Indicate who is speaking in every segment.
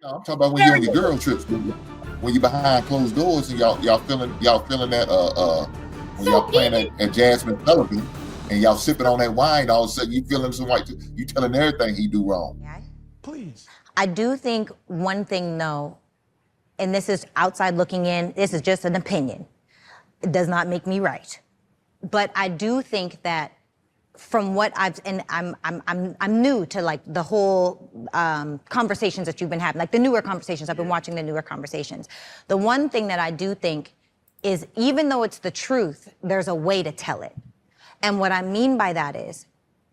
Speaker 1: I'm talking about when you're on your girl trips, when you're behind closed doors and y'all feeling that when y'all playing at Jasmine Sullivan and y'all sipping on that wine, all of a sudden you feeling some like you telling everything he do wrong.
Speaker 2: Please.
Speaker 3: I do think one thing though, and this is outside looking in, this is just an opinion. It does not make me right. But I do think that from what I'm new to like the whole conversations that you've been having, like the newer conversations. I've been watching the newer conversations. The one thing that I do think is, even though it's the truth, there's a way to tell it. And what I mean by that is,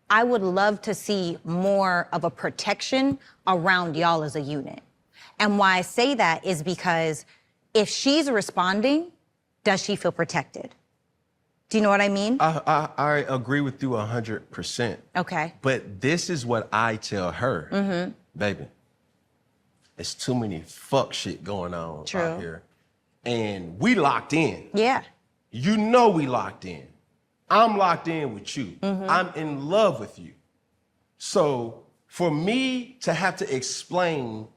Speaker 3: I would love to see more of a protection around y'all as a unit. And why I say that is because if she's responding, does she feel protected? Do you know what I mean?
Speaker 2: I agree with you 100%.
Speaker 3: Okay.
Speaker 2: But this is what I tell her, baby. It's too many fuck shit going on out here. And we locked in.
Speaker 3: Yeah.
Speaker 2: You know we locked in. I'm locked in with you. I'm in love with you. So for me to have to explain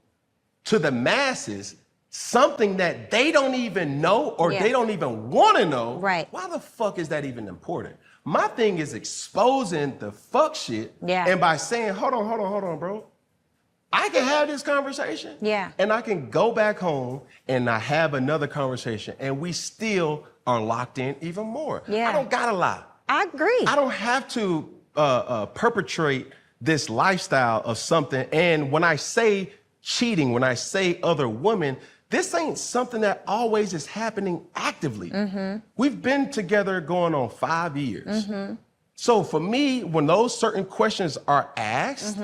Speaker 2: to the masses something that they don't even know or they don't even want to know, why the fuck is that even important? My thing is exposing the fuck shit and by saying, hold on, bro. I can have this conversation and I can go back home and I have another conversation and we still are locked in even more. I don't gotta lie.
Speaker 3: I agree.
Speaker 2: I don't have to perpetrate this lifestyle of something. And when I say cheating, when I say other women, this ain't something that always is happening actively. We've been together going on 5 years. So for me, when those certain questions are asked,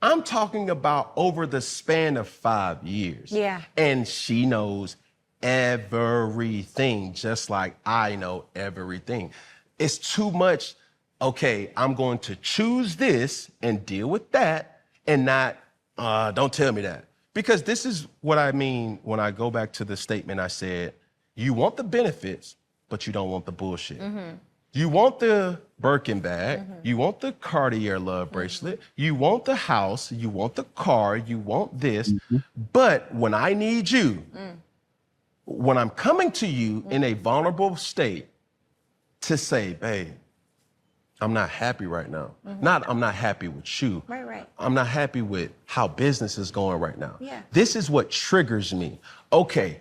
Speaker 2: I'm talking about over the span of 5 years. And she knows everything, just like I know everything. It's too much, okay, I'm going to choose this and deal with that and not, don't tell me that. Because this is what I mean when I go back to the statement I said, you want the benefits, but you don't want the bullshit. You want the Birkin bag, you want the Cartier love bracelet, you want the house, you want the car, you want this, but when I need you, when I'm coming to you in a vulnerable state to say, babe, I'm not happy right now. I'm not happy with you. I'm not happy with how business is going right now. This is what triggers me. Okay,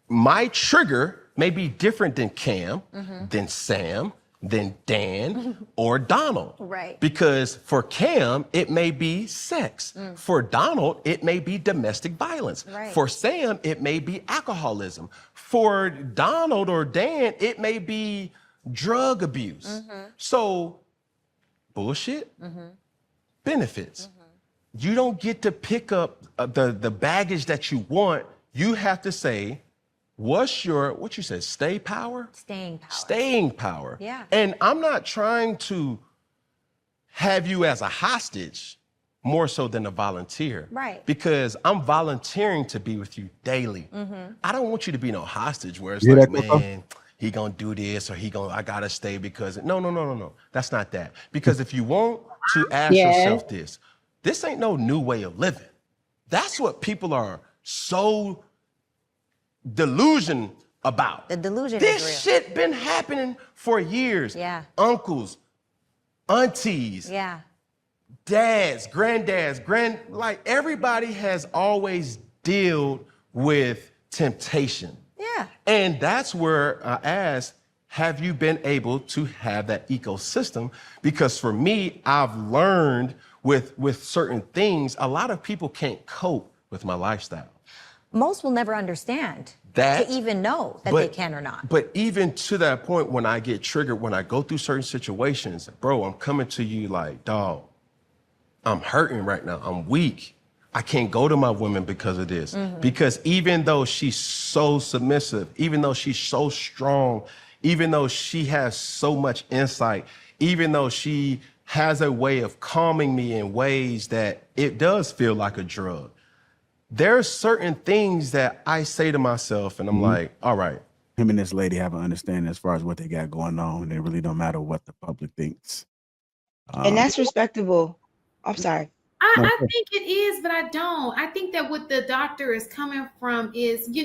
Speaker 2: my trigger may be different than Cam, than Sam, than Dan or Donald. Because for Cam, it may be sex. For Donald, it may be domestic violence. For Sam, it may be alcoholism. For Donald or Dan, it may be drug abuse. So bullshit, benefits. You don't get to pick up the baggage that you want. You have to say, what's your, what you said, stay power?
Speaker 3: Staying power.
Speaker 2: Staying power. And I'm not trying to have you as a hostage more so than a volunteer. Because I'm volunteering to be with you daily. I don't want you to be no hostage where it's like, man, he gonna do this or I gotta stay because, no. That's not that. Because if you want to ask yourself this ain't no new way of living. That's what people are so delusional about.
Speaker 3: The delusion
Speaker 2: this
Speaker 3: is real.
Speaker 2: shit been happening for years. Uncles, aunties, dads, granddads, like everybody has always dealt with temptation. And that's where I asked, have you been able to have that ecosystem? Because for me, I've learned with certain things, a lot of people can't cope with my lifestyle.
Speaker 3: Most will never understand to even know that they can or not.
Speaker 2: But even to that point, when I get triggered, when I go through certain situations, bro, I'm coming to you like, dog, I'm hurting right now. I'm weak. I can't go to my women because of this. Because even though she's so submissive, even though she's so strong, even though she has so much insight, even though she has a way of calming me in ways that it does feel like a drug, there are certain things that I say to myself and I'm like, all right.
Speaker 4: Him and this lady have an understanding as far as what they got going on. And it really don't matter what the public thinks.
Speaker 5: And that's respectable. I'm sorry. I think it is, but I don't. I think that what the doctor is coming from is, and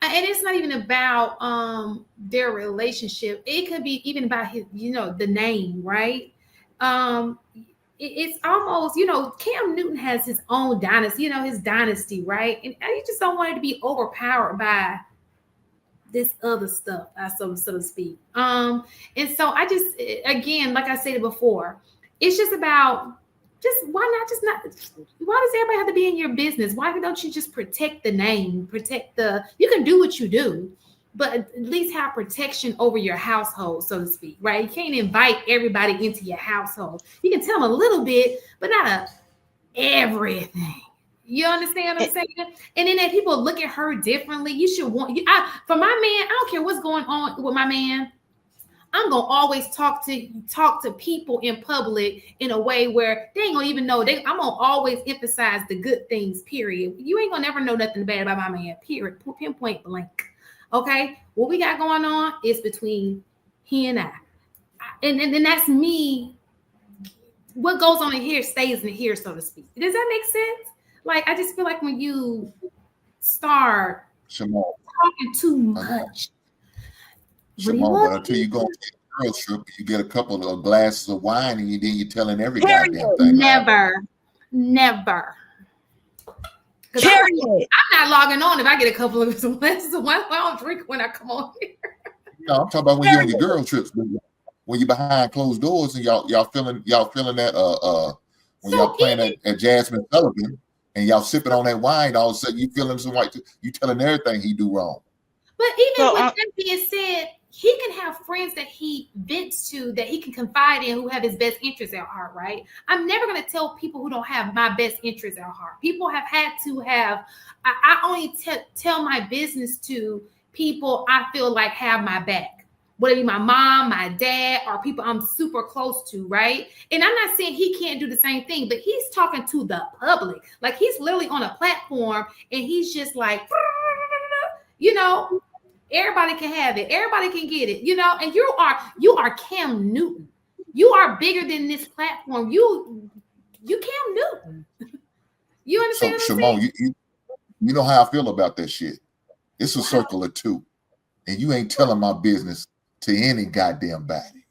Speaker 5: it's not even about their relationship. It could be even about his, the name, right? It's almost, Cam Newton has his own dynasty, his dynasty, right? And you just don't want it to be overpowered by this other stuff, so to speak. And so I just, again, like I said before, it's just about why does everybody have to be in your business? Why don't you just protect the name, you can do what you do, but at least have protection over your household, so to speak, right? You can't invite everybody into your household. You can tell them a little bit, but not everything. You understand what I'm saying? And then if people look at her differently, you should for my man, I don't care what's going on with my man. I'm gonna always talk to people in public in a way where they ain't gonna even know. I'm gonna always emphasize the good things, period. You ain't gonna never know nothing bad about my man, period. Pinpoint blank. Okay? What we got going on is between he and I. And then that's me. What goes on in here stays in here, so to speak. Does that make sense? Like, I just feel like when you start talking too much.
Speaker 1: Shimon, but until you go to a girl trip, you get a couple of glasses of wine, and then you're telling every goddamn thing.
Speaker 5: Never. I'm not logging on if I get a couple of glasses of wine. I don't drink when I come on here.
Speaker 1: No, I'm talking about when you're on your girl trips, when you're behind closed doors and y'all feeling that when y'all playing at Jasmine Sullivan and y'all sipping on that wine, all of a sudden you feeling some white. You telling everything he do wrong.
Speaker 5: But even with that being said, he can have friends that he vents to, that he can confide in, who have his best interests at heart, right? I'm never going to tell people who don't have my best interests at heart. People have had to have, I only tell my business to people I feel like have my back. Whether it be my mom, my dad, or people I'm super close to, right? And I'm not saying he can't do the same thing, but he's talking to the public. Like, he's literally on a platform and he's just like, everybody can have it. Everybody can get it, and you are Cam Newton. You are bigger than this platform. You Cam Newton. You understand
Speaker 1: so,
Speaker 5: what I'm
Speaker 1: saying? Shimon, you know how I feel about that shit. It's a circle of two. And you ain't telling my business to any goddamn body.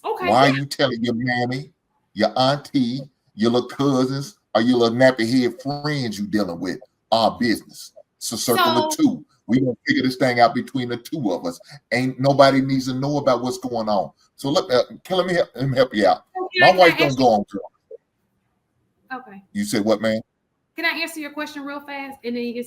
Speaker 5: Okay.
Speaker 1: Why are you telling your mammy, your auntie, your little cousins, or your little nappy head friends you dealing with our business? It's a circle of two. We gonna figure this thing out between the two of us. Ain't nobody needs to know about what's going on. So look, let me help you out. My wife don't go on drugs.
Speaker 5: Okay.
Speaker 1: You said what, man?
Speaker 5: Can I answer your question real fast? And then you can